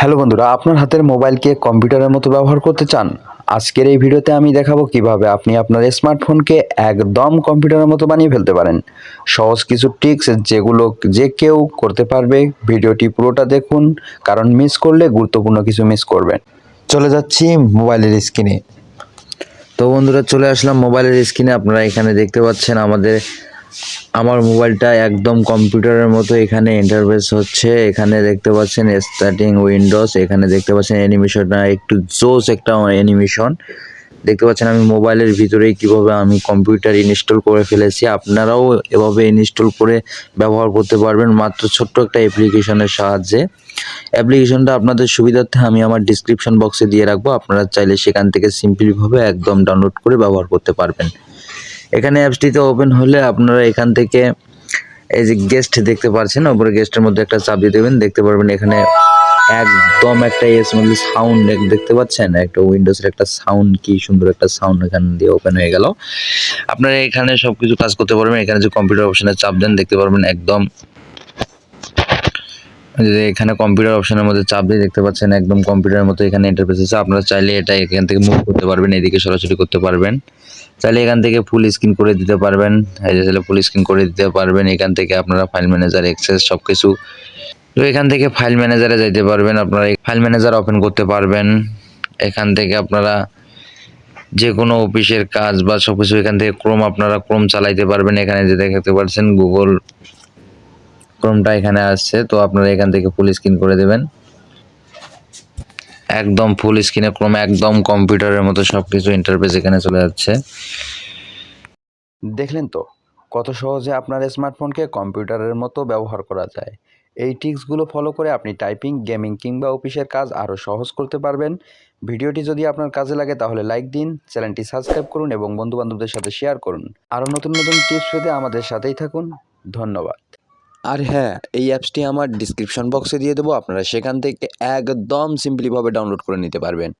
Hello বন্ধুরা, আপনার হাতের মোবাইলকে কম্পিউটারের মতো ব্যবহার করতে চান? আজকের এই ভিডিওতে আমি দেখাবো কিভাবে আপনি আপনার স্মার্টফোনকে একদম কম্পিউটারের মতো বানিয়ে ফেলতে পারেন। সহজ কিছু ট্রিক্স যেগুলো যে কেউ করতে পারবে। ভিডিওটি পুরোটা দেখুন, কারণ মিস করলে গুরুত্বপূর্ণ কিছু মিস করবেন। চলে যাচ্ছি মোবাইলের স্ক্রিনে। তো বন্ধুরা, চলে আসলাম মোবাইলের স্ক্রিনে। আপনারা এখানে দেখতে পাচ্ছেন আমার মোবাইলটা একদম কম্পিউটারের মতো। এখানে ইন্টারফেস হচ্ছে, এখানে দেখতে পাচ্ছেন স্টার্টিং উইন্ডোজ, এখানে দেখতে পাচ্ছেন অ্যানিমেশনটা একটু জোস একটা অ্যানিমেশন দেখতে পাচ্ছেন। আমি মোবাইলের ভিতরেই কিভাবে আমি কম্পিউটার ইনস্টল করে ফেলেছি, আপনারাও এভাবে ইনস্টল করে ব্যবহার করতে পারবেন মাত্র ছোট্ট একটা অ্যাপ্লিকেশনের সাহায্যে। অ্যাপ্লিকেশনটা আপনাদের সুবিধার্থে আমি আমার ডিসক্রিপশন বক্সে দিয়ে রাখবো, আপনারা চাইলে সেখান থেকে সিম্পলিভাবে একদম ডাউনলোড করে ব্যবহার করতে পারবেন। এখানে অ্যাপসটিতে ওপেন হলে আপনারা এখান থেকে এই যে গেস্ট দেখতে পাচ্ছেন, উপরে গেস্টের মধ্যে একটা চাপ দিয়ে দেবেন, দেখতে পারবেন এখানে একদম একটা স্মুথলি সাউন্ড দেখতে পাচ্ছেন, একটা উইন্ডোজের একটা সাউন্ড, কি সুন্দর একটা সাউন্ড এখান দিয়ে ওপেন হয়ে গেল। আপনারা এখানে সবকিছু কাজ করতে পারবেন। এখানে যে কম্পিউটার অপশনে চাপ দেন, দেখতে পারবেন একদম এখানে কম্পিউটার অপশনের মধ্যে চাপ দিয়ে দেখতে পাচ্ছেন একদম কম্পিউটারের মতো এখানে ইন্টারফেস আছে। আপনারা চাইলে এটা এখান থেকে মুভ করতে পারবেন, এদিকে সরাসরি করতে পারবেন, চাইলে এখান থেকে ফুল স্ক্রিন করে দিতে পারবেন, চাইলে ফুল স্ক্রিন করে দিতে পারবেন। এখান থেকে আপনারা ফাইল ম্যানেজার অ্যাক্সেস সবকিছু, তো এখান থেকে ফাইল ম্যানেজারে যাইতে পারবেন, আপনারা ফাইল ম্যানেজার ওপেন করতে পারবেন। এখান থেকে আপনারা যে কোনো অফিসের কাজ বা সবকিছু এখান থেকে আপনারা ক্রোম চালাইতে পারবেন। এখানে যে দেখতে পাচ্ছেন গুগল ক্রোমটা এখানে আসছে, তো আপনারা এখান থেকে ফুল স্ক্রিন করে দেবেন, একদম ফুল স্ক্রিনে ক্রোম একদম কম্পিউটারের মতো সবকিছু ইন্টারফেস এখানে চলে যাচ্ছে। দেখলেন তো কত সহজে আপনার স্মার্টফোনকে কম্পিউটারের মতো ব্যবহার করা যায়। এই ট্রিক্সগুলো ফলো করে আপনি টাইপিং, গেমিং কিংবা অফিসের কাজ আরও সহজ করতে পারবেন। ভিডিওটি যদি আপনার কাজে লাগে তাহলে লাইক দিন, চ্যানেলটি সাবস্ক্রাইব করুন এবং বন্ধুবান্ধবদের সাথে শেয়ার করুন। আরও নতুন নতুন টিপস পেতে আমাদের সাথেই থাকুন। ধন্যবাদ। আর হ্যাঁ, এই অ্যাপসটি আমার ডিসক্রিপশন বক্সে দিয়ে দেবো, আপনারা সেখান থেকে একদম সিম্পলিভাবে ডাউনলোড করে নিতে পারবেন।